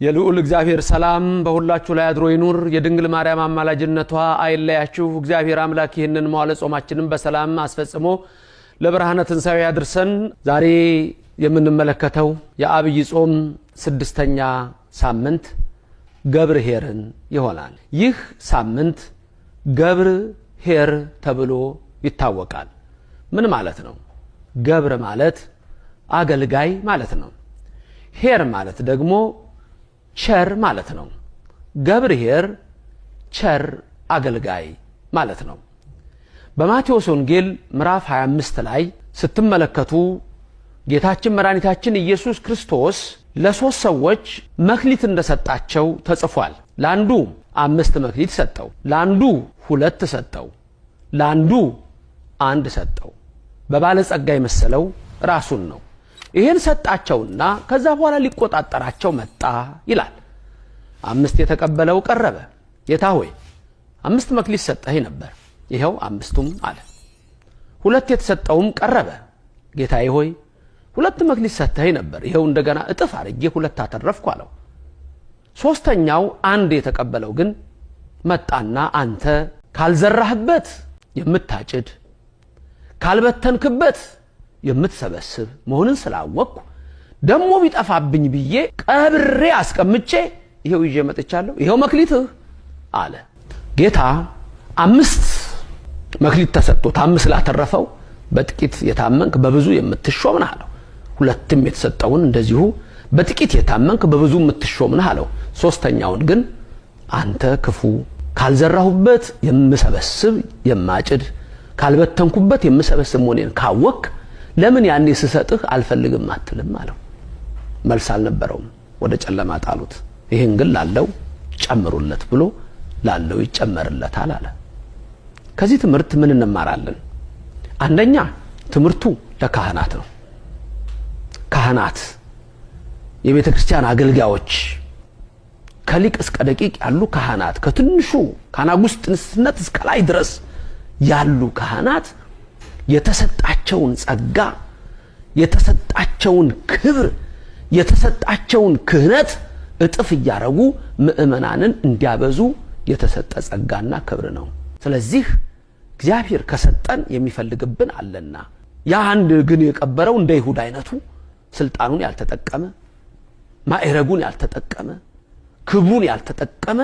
የልዑል እግዚአብሔር ሰላም በሁላችሁ ላይ አድሮ ይኑር። የድንግል ማርያም አማላጅነቷ አይለያችሁ። እግዚአብሔር አምላክ ይህንን መዋዕለ ጾማችንን በሰላም አስፈጽሞ ለብርሃነ ትንሣኤው ያድርሰን። ዛሬ የምንመለከተው የአብይ ጾም 6ኛ ሳምንት ገብርኄርን ይሆናል። ይህ ሳምንት ገብርኄር ተብሎ ይታወቃል። ምን ማለት ነው? ገብር ማለት አገልጋይ ማለት ነው። ኄር ማለት ደግሞ ቸር ማለት ነው። ገብርኄር ቸር አገልጋይ ማለት ነው። በማቴዎስ ወንጌል ምዕራፍ 25 ላይ ስትመለከቱ ጌታችን መድኃኒታችን ኢየሱስ ክርስቶስ ለሶስት ሰዎች መክሊት እንደሰጣቸው ተጽፏል። ለአንዱ 5 መክሊት ሰጠው፣ ለአንዱ 2 ሰጠው፣ ለአንዱ 1 ሰጠው። በባለጸጋ የመሰለው ራሱን ነው። ይሄን ሰጣቸውና ከዛ በኋላ ሊቆጣጠራቸው መጣ ይላል። 5 የተቀበለው ቀረበ። ጌታ ሆይ 5 መክሊት ሰጠኸኝ ነበር፣ ይሄው 5ቱም አለ። 2 የተሰጠውም ቀረበ። ጌታዬ ሆይ 2 መክሊት ሰጠኸኝ ነበር፣ ይሄው እንደገና እጥፍ አድርጌ 2 አተረፍኩ አለው። 3ኛው 1 የተቀበለው ግን መጣና አንተ ካልዘራህበት የምታጭድ ካልበተንክበት የምትሰበስብ መሆንን ስላወቅኩ ደሞ ቢጠፋብኝ ብዬ ቀብሬ አስቀምጬ ይሄው ይዤ መጥቻለሁ፣ ይሄው መክሊትህ አለ። ጌታ 5 መክሊት ተሰጥቶት 5 ላተረፈው በጥቂት የታመንክ በብዙ የምትሾም ነህ አለው። 2ም የተሰጠውን እንደዚሁ በጥቂት የታመንክ በብዙ የምትሾም ነህ አለው። 3ኛውን ግን አንተ ክፉ ካልዘራሁበት የምሰበስብ የማጭድ ካልበተንኩበት የምሰበስብ መሆኔን ካወቅ ለምን ያኔ ስሰጥህ አልፈልግም አትልም አለው። መልስ አልነበረውም። ወደ ጨለማ ጣሉት። ይሄን ግን ላለው ጨምሩለት ብሎ ላለው ይጨመርለታል አለ። ከዚህ ትምህርት ምን እንማራለን? አንደኛ ትምህርቱ ለካህናት ነው። ካህናት የቤተ ክርስቲያን አገልጋዮች ከሊቅ እስከ ደቂቅ ያሉ ካህናት ከትንሹ ከአናጉስጥነት እስከ ላይ ድረስ ያሉ ካህናት የተሰጣቸውን ጸጋ፣ የተሰጣቸውን ክብር፣ የተሰጣቸውን ክህነት እጥፍ እያረጉ ምእመናንን እንዲያበዙ የተሰጠ ጸጋና ክብር ነው። ስለዚህ እግዚአብሔር ከሰጠን የሚፈልግብን አለና ያ አንድ ግን የቀበረው እንደ ይሁዳ አይነቱ ስልጣኑን ያልተጠቀመ ማዕረጉን ያልተጠቀመ ክብሩን ያልተጠቀመ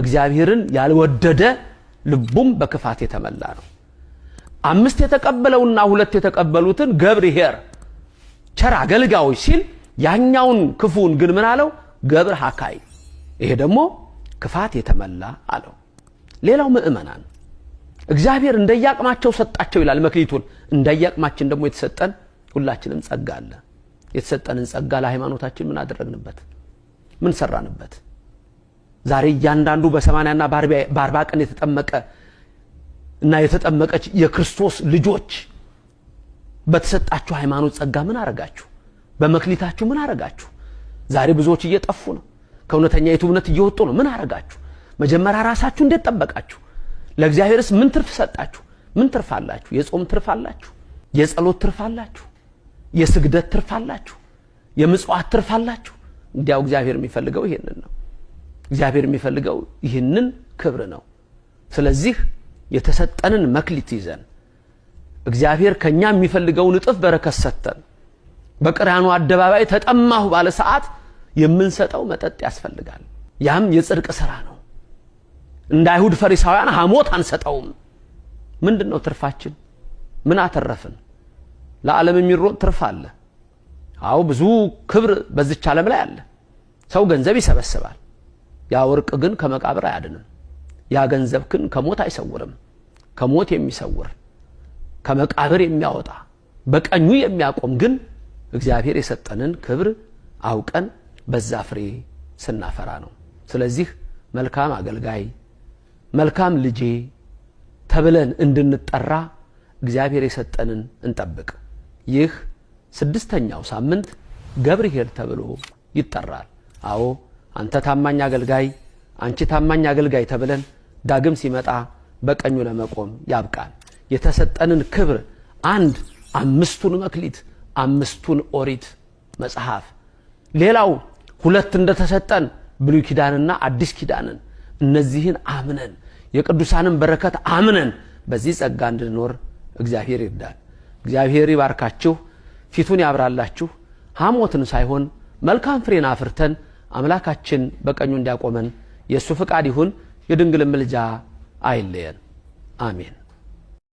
እግዚአብሔርን ያልወደደ ልቡም በክፋት የተመላ ነው። 5 የተቀበለውና 2 የተቀበሉትን ገብርኄር ቸር አገልጋዮች ሲል ያኛውን ክፉን ግን ምን አለው? ገብር ሐካይ፣ ይሄ ደግሞ ክፋት የተመላ አለው። ሌላው ምእመናን እግዚአብሔር እንደያቅማቸው ሰጣቸው ይላል መክሊቱን። እንደያቅማችን ደግሞ የተሰጠን ሁላችንም ጸጋ አለ። የተሰጠንን ጸጋ ለሃይማኖታችን ምን አደረግንበት? ምን ሰራንበት? ዛሬ እያንዳንዱ በ80 እና በ40 ቀን የተጠመቀ እና የተጠመቀች የክርስቶስ ልጆች በተሰጣችሁ ሃይማኖት ጸጋ ምን አረጋችሁ? በመክሊታችሁ ምን አረጋችሁ? ዛሬ ብዙዎች እየጠፉ ነው። ከእውነተኛ የቱብነት እየወጡ ነው። ምን አረጋችሁ? መጀመሪያ ራሳችሁ እንዴት ጠበቃችሁ? ለእግዚአብሔርስ ምን ትርፍ ሰጣችሁ? ምን ትርፍ አላችሁ? የጾም ትርፍ አላችሁ? የጸሎት ትርፍ አላችሁ? የስግደት ትርፍ አላችሁ? የምጽዋት ትርፍ አላችሁ? እንዲያው እግዚአብሔር የሚፈልገው ይሄንን ነው። እግዚአብሔር የሚፈልገው ይሄንን ክብር ነው። ስለዚህ የተሰጠንን መክሊት ይዘን እግዚአብሔር ከኛ የሚፈልገውን እጥፍ በረከት ሰጠን በቀራኑ አደባባይ ተጠማሁ ባለ ሰዓት የምንሰጠው መጠጥ ያስፈልጋል። ያም የጽድቅ ሥራ ነው። እንደ አይሁድ ፈሪሳውያን ሐሞት አንሰጠውም። ምንድነው ትርፋችን? ምን አተረፍን? ለዓለም የሚሮጥ ትርፍ አለ። አዎ ብዙ ክብር በዚች ዓለም ላይ አለ። ሰው ገንዘብ ይሰበስባል። ያ ወርቅ ግን ከመቃብር አያድንም። ያ ገንዘብ ግን ከሞት አይሰውርም። ከሞት የሚሰውር ከመቃብር የሚያወጣ በቀኙ የሚያቆም ግን እግዚአብሔር የሰጠንን ክብር አውቀን በዛ ፍሬ ስናፈራ ነው። ስለዚህ መልካም አገልጋይ፣ መልካም ልጄ ተብለን እንድንጠራ እግዚአብሔር የሰጠንን እንጠብቅ። ይህ 6ኛው ሳምንት ገብርኄር ተብሎ ይጠራል። አዎ አንተ ታማኝ አገልጋይ፣ አንቺ ታማኝ አገልጋይ ተብለን ዳግም ሲመጣ በቀኙ ለመቆም ያብቃል። የተሰጠንን ክብር 5ቱን መክሊት 5ቱን ኦሪት መጽሐፍ ሌላው ሁለት እንደተሰጠን ብሉይ ኪዳንና አዲስ ኪዳንን እነዚህን አምነን የቅዱሳንን በረከት አምነን በዚህ ጸጋ እንድንኖር እግዚአብሔር ይርዳል። እግዚአብሔር ይባርካችሁ፣ ፊቱን ያብራላችሁ። ሐሞትን ሳይሆን መልካም ፍሬን አፍርተን አምላካችን በቀኙ እንዲያቆመን የሱ ፍቃድ ይሁን። የድንግል ምልጃ አይለየን። አሜን።